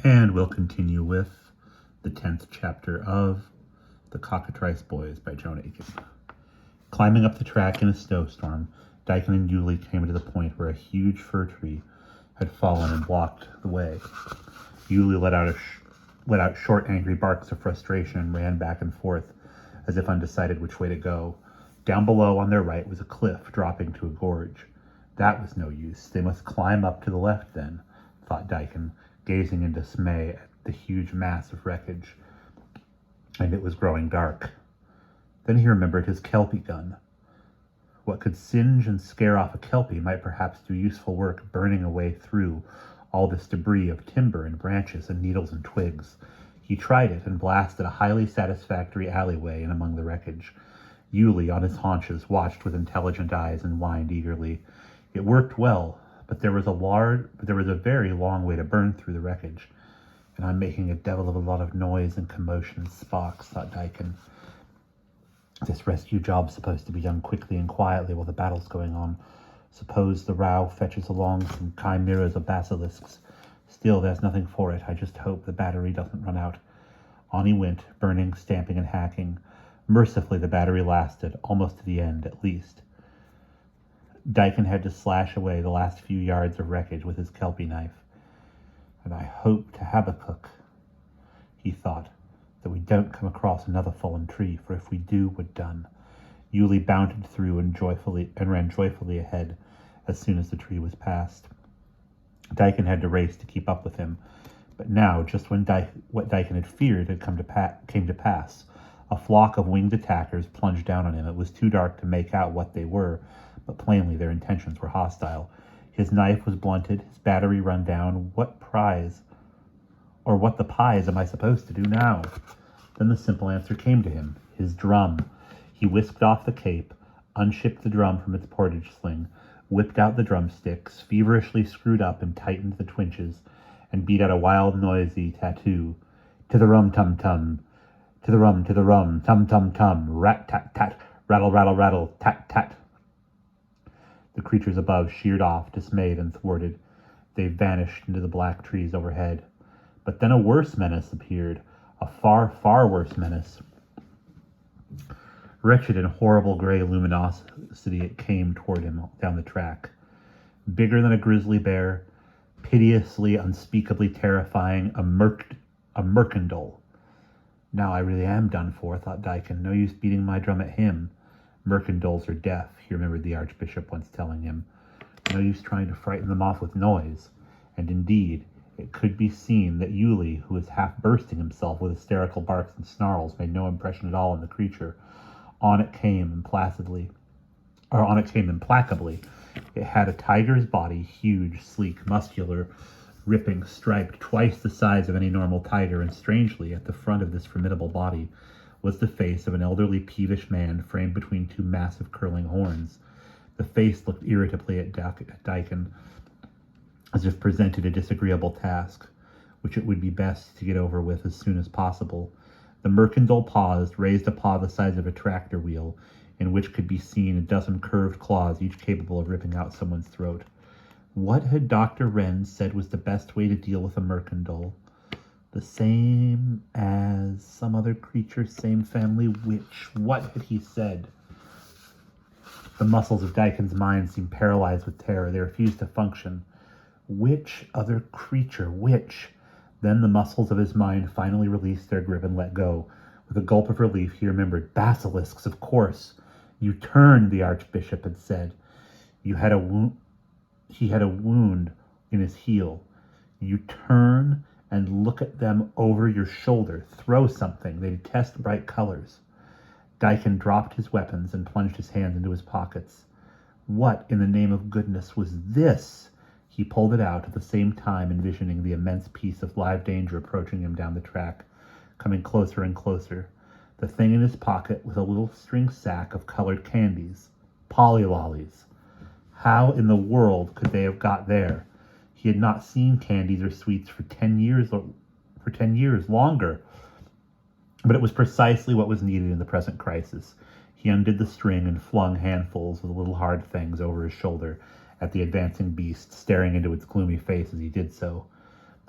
And we'll continue with the 10th chapter of The Cockatrice Boys by Joan Aiken. Climbing up the track in a snowstorm, Dyken and Yulie came to the point where a huge fir tree had fallen and blocked the way. Yulie let out short, angry barks of frustration and ran back and forth as if undecided which way to go. Down below on their right was a cliff dropping to a gorge. That was no use. They must climb up to the left then, thought Dyken, gazing in dismay at the huge mass of wreckage. And it was growing dark. Then he remembered his Kelpie gun. What could singe and scare off a Kelpie might perhaps do useful work burning a way through all this debris of timber and branches and needles and twigs. He tried it and blasted a highly satisfactory alleyway in among the wreckage. Yulie, on his haunches, watched with intelligent eyes and whined eagerly. It worked well, but there was a very long way to burn through the wreckage. And I'm making a devil of a lot of noise and commotion and sparks, thought Dyken. This rescue job's supposed to be done quickly and quietly while the battle's going on. Suppose the row fetches along some chimeras or basilisks. Still, there's nothing for it. I just hope the battery doesn't run out. On he went, burning, stamping, and hacking. Mercifully, the battery lasted, almost to the end, at least. Dyken had to slash away the last few yards of wreckage with his Kelpie knife. And I hope to Habakkuk, he thought, that we don't come across another fallen tree, for if we do, we're done. Yulie bounded through and ran joyfully ahead as soon as the tree was passed. Dyken had to race to keep up with him, but now, just when what Dyken had feared had came to pass, a flock of winged attackers plunged down on him. It was too dark to make out what they were, but plainly their intentions were hostile. His knife was blunted, his battery run down. What the pies am I supposed to do now? Then the simple answer came to him. His drum. He whisked off the cape, unshipped the drum from its portage sling, whipped out the drumsticks, feverishly screwed up and tightened the twinches, and beat out a wild, noisy tattoo. To the rum tum tum, to the rum, tum tum tum, rat tat tat, rattle rattle rattle, tat tat. The creatures above sheared off, dismayed and thwarted. They vanished into the black trees overhead. But then a worse menace appeared, a far, far worse menace. Wretched and horrible gray luminosity, it came toward him down the track. Bigger than a grizzly bear, piteously, unspeakably terrifying, a mercandole. Now I really am done for, thought Dyken. No use beating my drum at him. Mercandoles are deaf, he remembered the Archbishop once telling him. No use trying to frighten them off with noise. And indeed, it could be seen that Yulie, who was half bursting himself with hysterical barks and snarls, made no impression at all on the creature. On it came implacably. It had a tiger's body, huge, sleek, muscular, ripping, striped, twice the size of any normal tiger, and strangely, at the front of this formidable body was the face of an elderly, peevish man framed between two massive curling horns. The face looked irritably at Dyken, as if presented a disagreeable task, which it would be best to get over with as soon as possible. The mercandole paused, raised a paw the size of a tractor wheel, in which could be seen a dozen curved claws, each capable of ripping out someone's throat. What had Dr. Wren said was the best way to deal with a mercandole? The same as some other creature, same family, which? What had he said? The muscles of Dyken's mind seemed paralyzed with terror. They refused to function. Which other creature? Which? Then the muscles of his mind finally released their grip and let go. With a gulp of relief, he remembered. Basilisks, of course. You turned, the Archbishop had said. He had a wound in his heel. You turn and look at them over your shoulder. Throw something. They detest bright colors. Dyken dropped his weapons and plunged his hands into his pockets. What, in the name of goodness, was this? He pulled it out, at the same time envisioning the immense piece of live danger approaching him down the track, coming closer and closer. The thing in his pocket was a little string sack of colored candies. Pollylollies. How in the world could they have got there? He had not seen candies or sweets for 10 years longer. But it was precisely what was needed in the present crisis. He undid the string and flung handfuls of the little hard things over his shoulder at the advancing beast, staring into its gloomy face as he did so.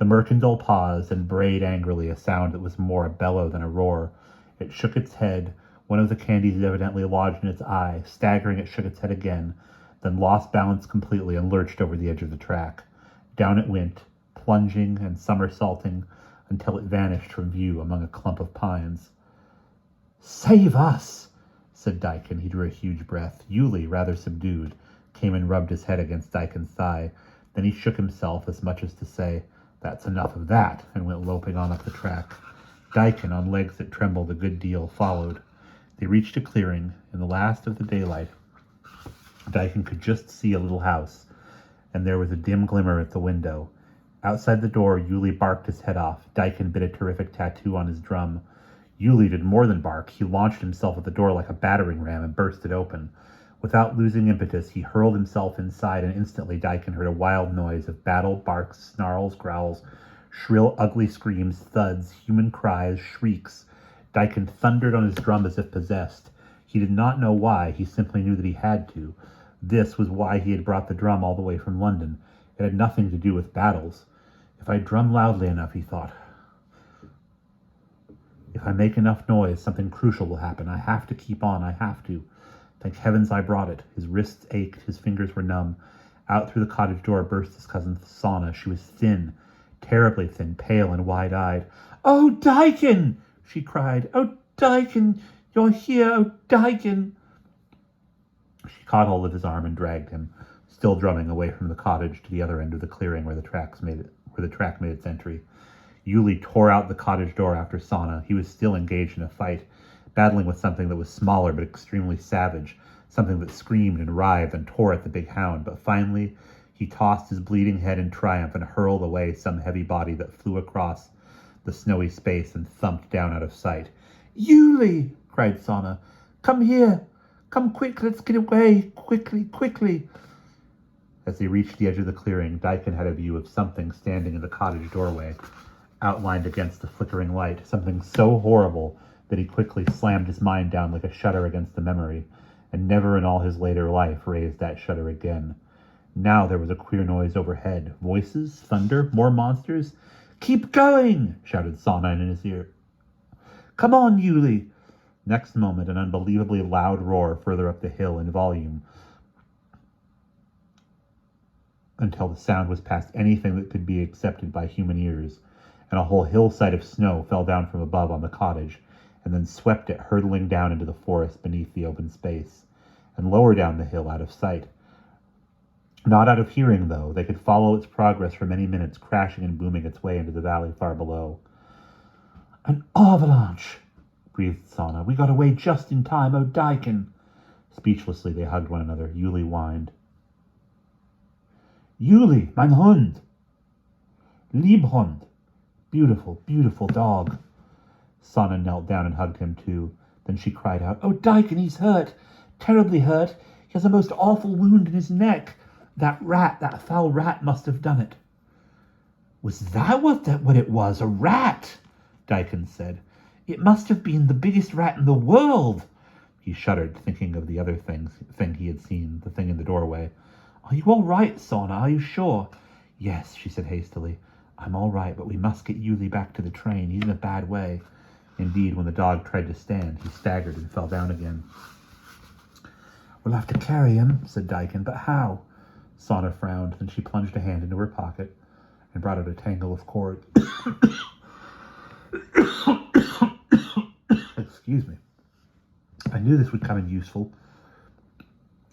The mercantile paused and brayed angrily, a sound that was more a bellow than a roar. It shook its head. One of the candies had evidently lodged in its eye. Staggering, it shook its head again, then lost balance completely and lurched over the edge of the track. Down it went, plunging and somersaulting until it vanished from view among a clump of pines. "Save us!" said Daikin. He drew a huge breath. Yuli, rather subdued, came and rubbed his head against Daikin's thigh. Then he shook himself as much as to say, "That's enough of that," and went loping on up the track. Daikin, on legs that trembled a good deal, followed. They reached a clearing. In the last of the daylight, Daikin could just see a little house, and there was a dim glimmer at the window. Outside the door, Yuli barked his head off. Daikin bit a terrific tattoo on his drum. Yuli did more than bark. He launched himself at the door like a battering ram and burst it open. Without losing impetus, he hurled himself inside, and instantly Daikin heard a wild noise of battle, barks, snarls, growls, shrill, ugly screams, thuds, human cries, shrieks. Daikin thundered on his drum as if possessed. He did not know why. He simply knew that he had to. This was why he had brought the drum all the way from London. It had nothing to do with battles. If I drum loudly enough, he thought, if I make enough noise, something crucial will happen. I have to keep on. I have to. Thank heavens I brought it. His wrists ached. His fingers were numb. Out through the cottage door burst his cousin Sana. She was thin, terribly thin, pale and wide-eyed. "Oh, Daikin!" she cried. "Oh, Daikin! You're here! Oh, Daikin!" She caught hold of his arm and dragged him, still drumming, away from the cottage to the other end of the clearing where the track made its entry. Yuli tore out the cottage door after Sana. He was still engaged in a fight, battling with something that was smaller but extremely savage, something that screamed and writhed and tore at the big hound. But finally, he tossed his bleeding head in triumph and hurled away some heavy body that flew across the snowy space and thumped down out of sight. "Yuli!" cried Sana. "Come here! Come quick! Let's get away! Quickly! Quickly!" As they reached the edge of the clearing, Daikin had a view of something standing in the cottage doorway, outlined against the flickering light, something so horrible that he quickly slammed his mind down like a shutter against the memory, and never in all his later life raised that shutter again. Now there was a queer noise overhead. Voices? Thunder? More monsters? "Keep going!" shouted Sana in his ear. "Come on, Yuli!" Next moment, an unbelievably loud roar further up the hill in volume, until the sound was past anything that could be accepted by human ears, and a whole hillside of snow fell down from above on the cottage, and then swept it hurtling down into the forest beneath the open space, and lower down the hill out of sight. Not out of hearing, though. They could follow its progress for many minutes, crashing and booming its way into the valley far below. "An avalanche!" breathed Sana. "We got away just in time. Oh, Daikin!" Speechlessly, they hugged one another. Yuli whined. "Yuli, mein Hund! Liebhund! Beautiful, beautiful dog!" Sana knelt down and hugged him too. Then she cried out, "Oh, Daikin, he's hurt! Terribly hurt! He has a most awful wound in his neck! That foul rat must have done it." "Was that what it was? A rat?" Daikin said. "It must have been the biggest rat in the world." He shuddered, thinking of the other thing he had seen, the thing in the doorway. "Are you all right, Sana? Are you sure?" "Yes," she said hastily. "I'm all right, but we must get Yuli back to the train. He's in a bad way." Indeed, when the dog tried to stand, he staggered and fell down again. "We'll have to carry him," said Daikin. "But how?" Sana frowned. Then she plunged a hand into her pocket and brought out a tangle of cord. Excuse me. "I knew this would come in useful.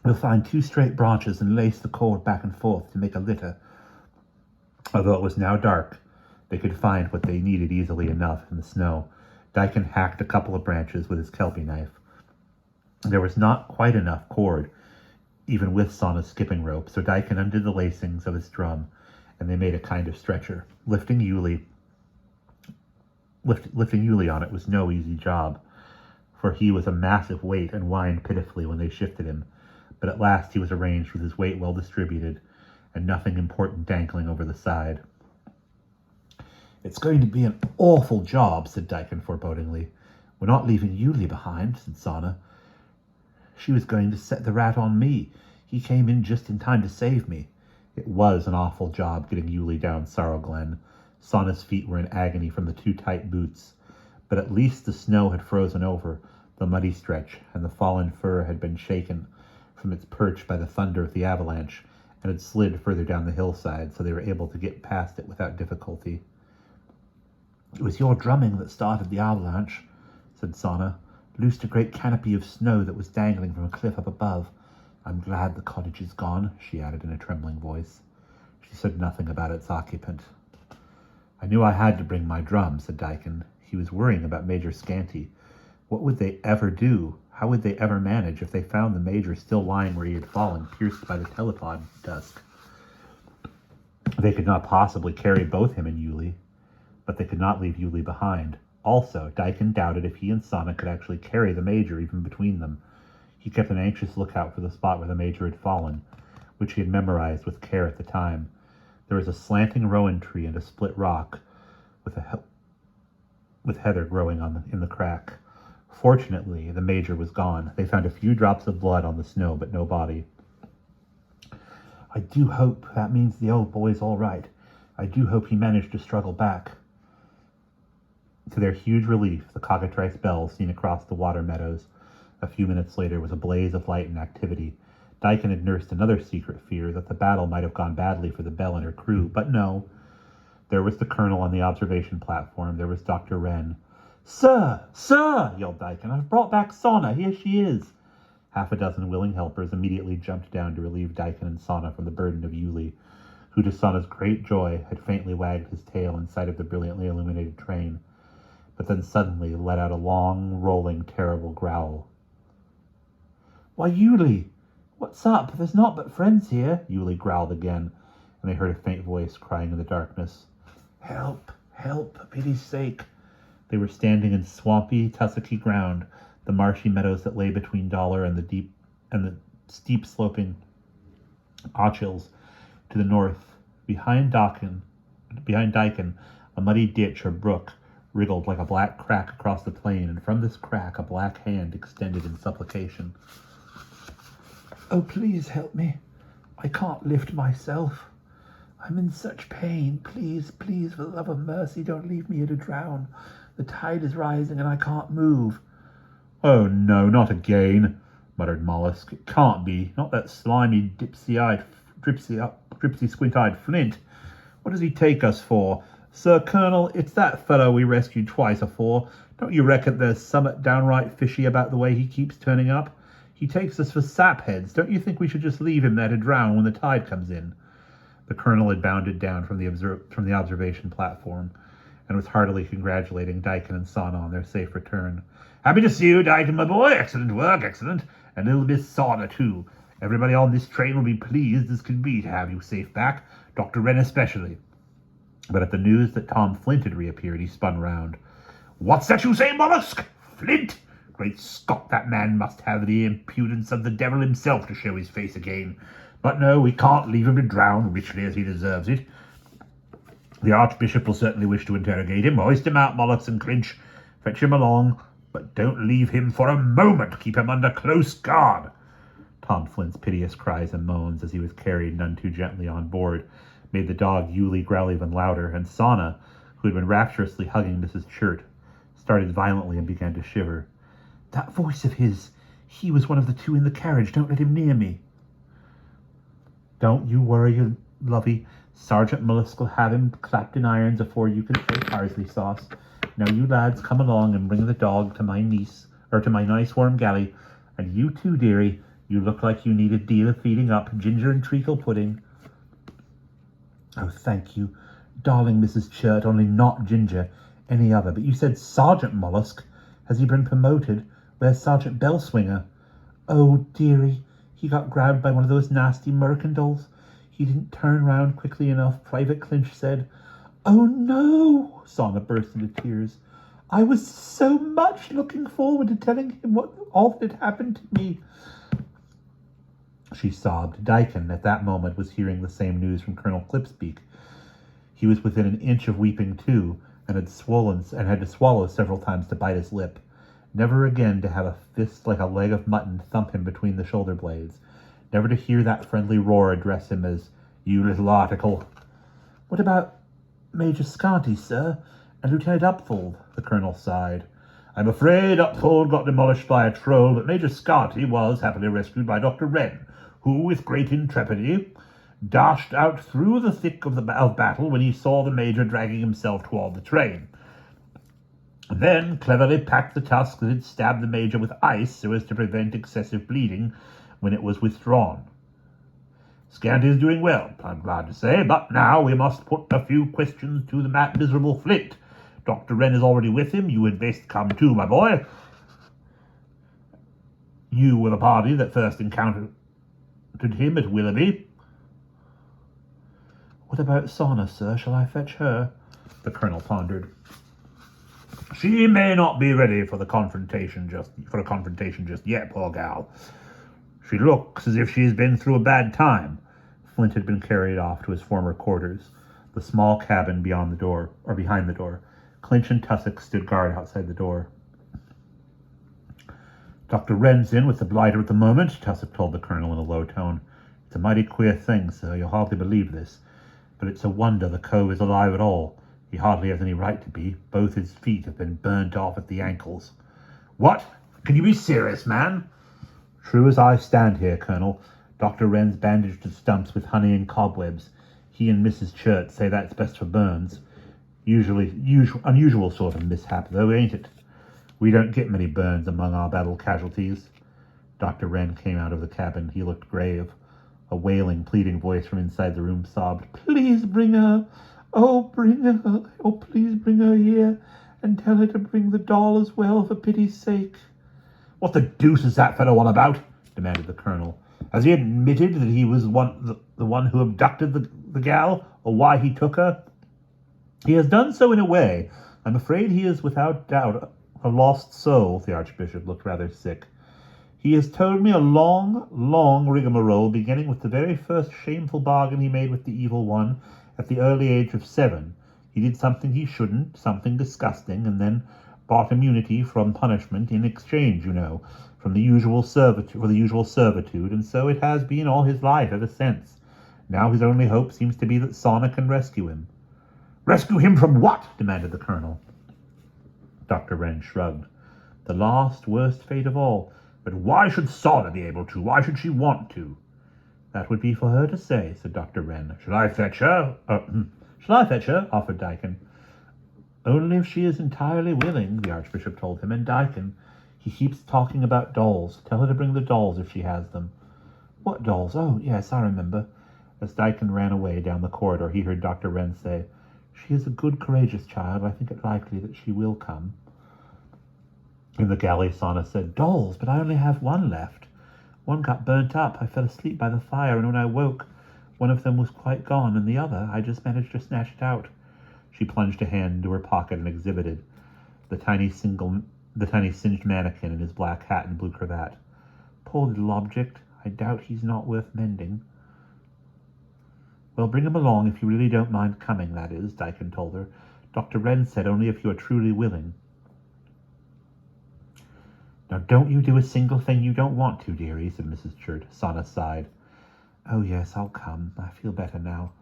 We'll find 2 straight branches and lace the cord back and forth to make a litter." Although it was now dark, they could find what they needed easily enough in the snow. Daikin hacked a couple of branches with his kelpie knife. There was not quite enough cord, even with Sana's skipping rope, so Daikin undid the lacings of his drum, and they made a kind of stretcher. Lifting Yuli on it was no easy job, for he was a massive weight and whined pitifully when they shifted him. But at last he was arranged with his weight well distributed, and nothing important dangling over the side. "It's going to be an awful job," said Daikin forebodingly. "We're not leaving Yuli behind," said Sana. "She was going to set the rat on me. He came in just in time to save me." It was an awful job getting Yuli down Sorrow Glen. Sana's feet were in agony from the too tight boots, but at least the snow had frozen over the muddy stretch, and the fallen fur had been shaken from its perch by the thunder of the avalanche and had slid further down the hillside, so they were able to get past it without difficulty. "It was your drumming that started the avalanche," said Sana. "Loosed a great canopy of snow that was dangling from a cliff up above. I'm glad the cottage is gone," she added in a trembling voice. She said nothing about its occupant. "I knew I had to bring my drum," said Aiken. He was worrying about Major Scanty. What would they ever do? How would they ever manage if they found the Major still lying where he had fallen, pierced by the telepod dusk? They could not possibly carry both him and Yuli, but they could not leave Yuli behind. Also, Aiken doubted if he and Sana could actually carry the Major even between them. He kept an anxious lookout for the spot where the Major had fallen, which he had memorized with care at the time. There was a slanting rowan tree and a split rock with heather growing in the crack. Fortunately, the Major was gone. They found a few drops of blood on the snow, but no body. "I do hope that means the old boy's all right. I do hope he managed to struggle back." To their huge relief, the Cockatrice bell seen across the water meadows a few minutes later was a blaze of light and activity. Aiken had nursed another secret fear that the battle might have gone badly for the bell and her crew, but no. There was the colonel on the observation platform. There was Dr. Wren. "Sir! Sir!" yelled Aiken. "I've brought back Sana. Here she is." Half a dozen willing helpers immediately jumped down to relieve Aiken and Sana from the burden of Yuli, who, to Sana's great joy, had faintly wagged his tail in sight of the brilliantly illuminated train, but then suddenly let out a long, rolling, terrible growl. "Why, Yuli! What's up? There's naught but friends here," Yuli growled again, and they heard a faint voice crying in the darkness. "Help! Help! For pity's sake!" They were standing in swampy, tussocky ground, the marshy meadows that lay between Dollar and the steep sloping Ochils to the north. Behind Aiken, a muddy ditch or brook wriggled like a black crack across the plain, and from this crack a black hand extended in supplication. "Oh, please help me. I can't lift myself. I'm in such pain. Please, please, for the love of mercy, don't leave me here to drown. The tide is rising and I can't move." "Oh, no, not again," muttered Mollusk. "It can't be. Not that slimy, dripsy, squint-eyed Flint. What does he take us for? Sir Colonel, it's that fellow we rescued twice afore. Don't you reckon there's summat downright fishy about the way he keeps turning up? He takes us for sapheads. Don't you think we should just leave him there to drown when the tide comes in?" The colonel had bounded down from the observation platform and was heartily congratulating Aiken and Sana on their safe return. "Happy to see you, Aiken, my boy. Excellent work, excellent. And little Miss Sana, too. Everybody on this train will be pleased as can be to have you safe back, Dr. Wren especially." But at the news that Tom Flint had reappeared, he spun round. "What's that you say, Mollusk? Flint? Great Scott, that man must have the impudence of the devil himself to show his face again. But no, we can't leave him to drown, richly as he deserves it. The Archbishop will certainly wish to interrogate him. Hoist him out, Mollusk and Clinch. Fetch him along, but don't leave him for a moment. Keep him under close guard." Tom Flint's piteous cries and moans as he was carried none too gently on board made the dog Yuli growl even louder, and Sana, who had been rapturously hugging Mrs. Chert, started violently and began to shiver. "That voice of his, he was one of the two in the carriage. Don't let him near me." "Don't you worry, lovey. Sergeant Mollusk will have him clapped in irons afore you can say parsley sauce. Now you lads come along and bring the dog to my nice warm galley. And you too, dearie. You look like you need a deal of feeding up. Ginger and treacle pudding." "Oh, thank you. Darling Mrs. Chert, only not Ginger. Any other. But you said Sergeant Mollusk. Has he been promoted? Where's Sergeant Bellswinger?" "Oh, dearie. He got grabbed by one of those nasty mercantils. He didn't turn round quickly enough, Private Clinch said." "Oh, no!" Sana burst into tears. "I was so much looking forward to telling him all that had happened to me." She sobbed. Aiken, at that moment, was hearing the same news from Colonel Clipspeak. He was within an inch of weeping, too, and had to swallow several times to bite his lip. Never again to have a fist like a leg of mutton thump him between the shoulder blades. Never to hear that friendly roar address him as, "You little article." "What about Major Scanty, sir, and Lieutenant Upfold, the colonel sighed. I'm afraid Upfold got demolished by a troll, but Major Scanty was happily rescued by Dr. Wren, who, with great intrepidity, dashed out through the thick of battle when he saw the Major dragging himself toward the train. Then cleverly packed the tusk that had stabbed the Major with ice so as to prevent excessive bleeding when it was withdrawn. Scanty is doing well, I'm glad to say, but now we must put a few questions to the miserable Flint. Dr. Wren is already with him. You had best come too, my boy. You were the party that first encountered him at Willoughby. What about Sauna, sir? Shall I fetch her? The colonel pondered. She may not be ready for a confrontation just yet, poor gal. She looks as if she has been through a bad time. Flint had been carried off to his former quarters, the small cabin behind the door. Clinch and Tussock stood guard outside the door. Dr. Wren's in with the blighter at the moment, Tussock told the colonel in a low tone. It's a mighty queer thing, sir. You'll hardly believe this, but it's a wonder the cove is alive at all. He hardly has any right to be. Both his feet have been burnt off at the ankles. What? Can you be serious, man? True as I stand here, Colonel. Dr. Wren's bandaged his stumps with honey and cobwebs. He and Mrs. Churt say that's best for burns. Unusual sort of mishap, though, ain't it? We don't get many burns among our battle casualties. Dr. Wren came out of the cabin. He looked grave. A wailing, pleading voice from inside the room sobbed, Please bring her. Oh, bring her. Oh, please bring her here, and tell her to bring the doll as well, for pity's sake. What the deuce is that fellow on about? Demanded the colonel. Has he admitted that he was the one who abducted the gal, or why he took her? He has done so in a way. I'm afraid he is without doubt a lost soul. The archbishop looked rather sick. He has told me a long, long rigmarole, beginning with the very first shameful bargain he made with the evil one at the early age of 7. He did something he shouldn't, something disgusting, and then bought immunity from punishment in exchange, for the usual servitude, and so it has been all his life ever since. Now his only hope seems to be that Sauna can rescue him. Rescue him from what? Demanded the colonel. Dr. Wren shrugged. The last, worst fate of all. But why should Sauna be able to? Why should she want to? That would be for her to say, said Dr. Wren. Shall I fetch her? Shall I fetch her? Offered Aiken. Only if she is entirely willing, the archbishop told him. And Aiken, he keeps talking about dolls. Tell her to bring the dolls if she has them. What dolls? Oh, yes, I remember. As Aiken ran away down the corridor, he heard Dr. Wren say, She is a good, courageous child. I think it likely that she will come. In the galley, Sauna said, Dolls, but I only have one left. One got burnt up. I fell asleep by the fire, and when I woke, one of them was quite gone, and the other, I just managed to snatch it out. She plunged a hand into her pocket and exhibited the tiny singed mannequin in his black hat and blue cravat. Poor little object. I doubt he's not worth mending. Well, bring him along if you really don't mind coming, that is, Aiken told her. Dr. Wren said only if you are truly willing. Now don't you do a single thing you don't want to, dearie, said Mrs. Churt. Sauna sighed. Oh, yes, I'll come. I feel better now,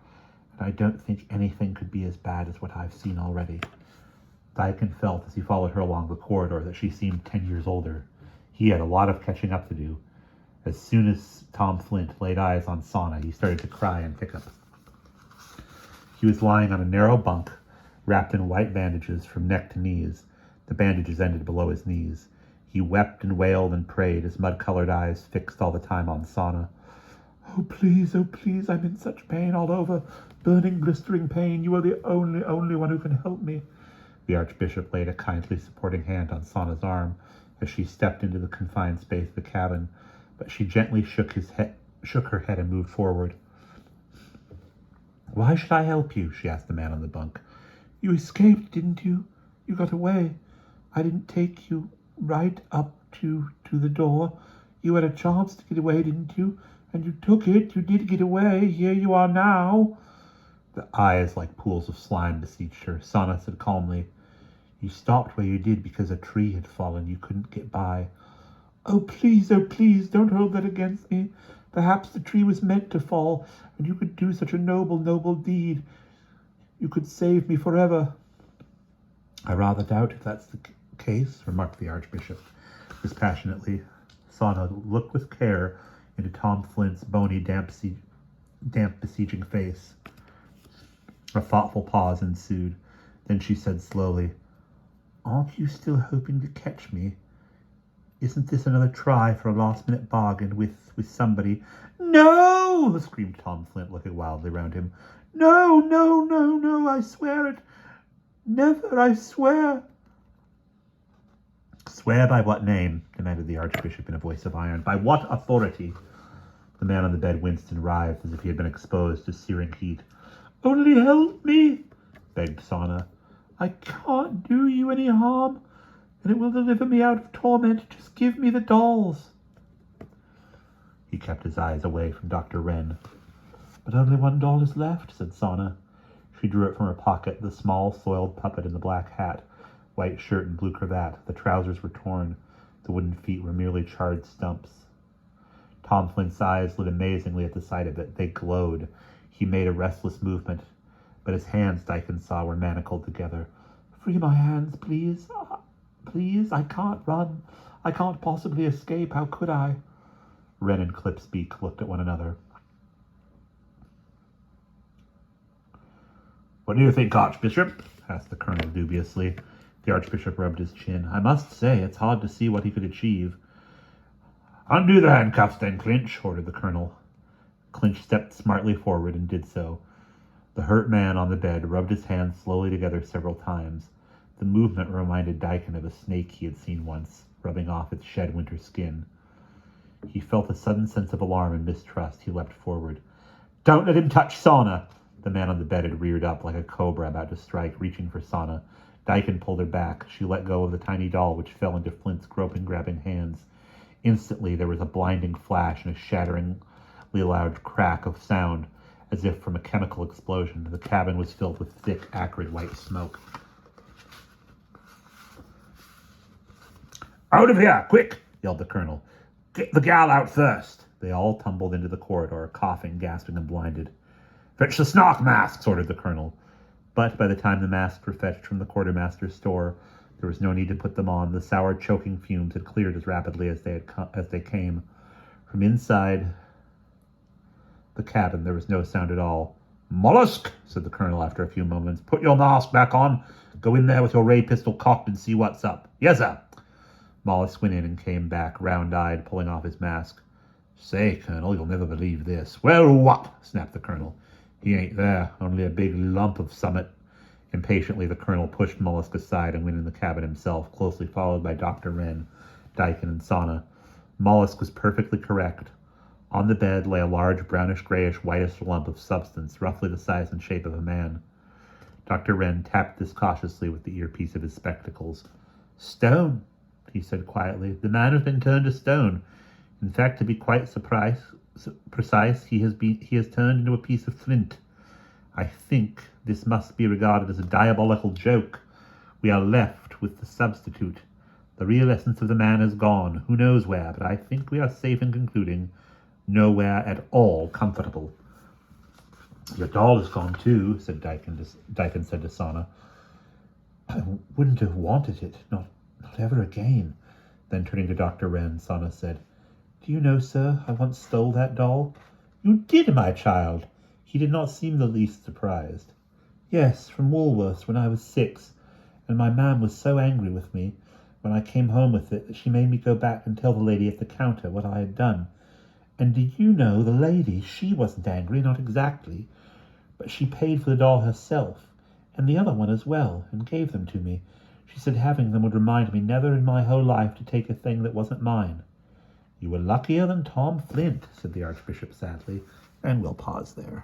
and I don't think anything could be as bad as what I've seen already. Aiken felt as he followed her along the corridor that she seemed 10 years older. He had a lot of catching up to do. As soon as Tom Flint laid eyes on Sauna, he started to cry and hiccup. He was lying on a narrow bunk, wrapped in white bandages from neck to knees. The bandages ended below his knees. He wept and wailed and prayed, his mud-colored eyes fixed all the time on Sauna. Oh, please, I'm in such pain all over. Burning, blistering pain. You are the only one who can help me. The archbishop laid a kindly supporting hand on Sauna's arm as she stepped into the confined space of the cabin, but she gently shook her head and moved forward. Why should I help you? She asked the man on the bunk. You escaped, didn't you? You got away. I didn't take you right up to the door. You had a chance to get away, didn't you? And you took it. You did get away. Here you are now. The eyes like pools of slime beseeched her. Sauna said calmly, You stopped where you did because a tree had fallen. You couldn't get by. Oh, please, don't hold that against me. Perhaps the tree was meant to fall, and you could do such a noble, noble deed. You could save me forever. I rather doubt if that's the case, remarked the Archbishop dispassionately. Sauna looked with care into Tom Flint's bony, damp, besieging face. A thoughtful pause ensued. Then she said slowly, "Aren't you still hoping to catch me? Isn't this another try for a last-minute bargain with somebody?" "No!" screamed Tom Flint, looking wildly round him. "No, no, no, no, I swear it. Never, I swear." "Swear by what name?" demanded the Archbishop in a voice of iron. "By what authority?" The man on the bed winced and writhed as if he had been exposed to searing heat. "Only help me," begged Sauna. "I can't do you any harm, and it will deliver me out of torment. Just give me the dolls." He kept his eyes away from Dr. Wren. "But only one doll is left," said Sauna. She drew it from her pocket, the small, soiled puppet in the black hat, white shirt and blue cravat. The trousers were torn. The wooden feet were merely charred stumps. Tom Flint's eyes lit amazingly at the sight of it. They glowed. He made a restless movement, but his hands, Aiken saw, were manacled together. "Free my hands, please. Please, I can't run. I can't possibly escape. How could I?" Wren and Clipspeak looked at one another. "What do you think, Archbishop?" asked the colonel dubiously. The Archbishop rubbed his chin. "I must say, it's hard to see what he could achieve." "Undo the handcuffs, then, Clinch," ordered the colonel. Clinch stepped smartly forward and did so. The hurt man on the bed rubbed his hands slowly together several times. The movement reminded Aiken of a snake he had seen once, rubbing off its shed winter skin. He felt a sudden sense of alarm and mistrust. He leapt forward. "Don't let him touch Sauna!" The man on the bed had reared up like a cobra about to strike, reaching for Sauna. Aiken pulled her back. She let go of the tiny doll, which fell into Flint's groping, grabbing hands. Instantly, there was a blinding flash and a shatteringly loud crack of sound, as if from a chemical explosion. The cabin was filled with thick, acrid white smoke. "Out of here, quick!" yelled the colonel. "Get the gal out first." They all tumbled into the corridor, coughing, gasping, and blinded. "Fetch the snark masks," ordered the colonel. But by the time the masks were fetched from the quartermaster's store, there was no need to put them on. The sour, choking fumes had cleared as rapidly as they came. From inside the cabin, there was no sound at all. "Mollusk," said the colonel after a few moments, "put your mask back on. Go in there with your ray pistol cocked and see what's up." "Yes, sir." Mollusk went in and came back, round-eyed, pulling off his mask. "Say, Colonel, you'll never believe this." "Well, what?" snapped the colonel. "He ain't there, only a big lump of summit." Impatiently, the colonel pushed Mollusk aside and went in the cabin himself, closely followed by Dr. Wren, Aiken, and Sauna. Mollusk was perfectly correct. On the bed lay a large brownish-grayish whitish lump of substance, roughly the size and shape of a man. Dr. Wren tapped this cautiously with the earpiece of his spectacles. "Stone," he said quietly. "The man has been turned to stone. In fact, to be quite precise, he has turned into a piece of flint. I think this must be regarded as a diabolical joke. We are left with the substitute. The real essence of the man has gone, who knows where, but I think we are safe in concluding nowhere at all comfortable." "Your doll is gone too," said Aiken said to Sauna. "I wouldn't have wanted it, not ever again." Then turning to Dr. Wren, Sauna said, "Do you know, sir, I once stole that doll?" "You did, my child?" He did not seem the least surprised. "Yes, from Woolworth's when I was 6, and my mam was so angry with me when I came home with it that she made me go back and tell the lady at the counter what I had done. And do you know, the lady, she wasn't angry, not exactly, but she paid for the doll herself, and the other one as well, and gave them to me. She said having them would remind me never in my whole life to take a thing that wasn't mine." "You were luckier than Tom Flint," said the Archbishop sadly, and we'll pause there.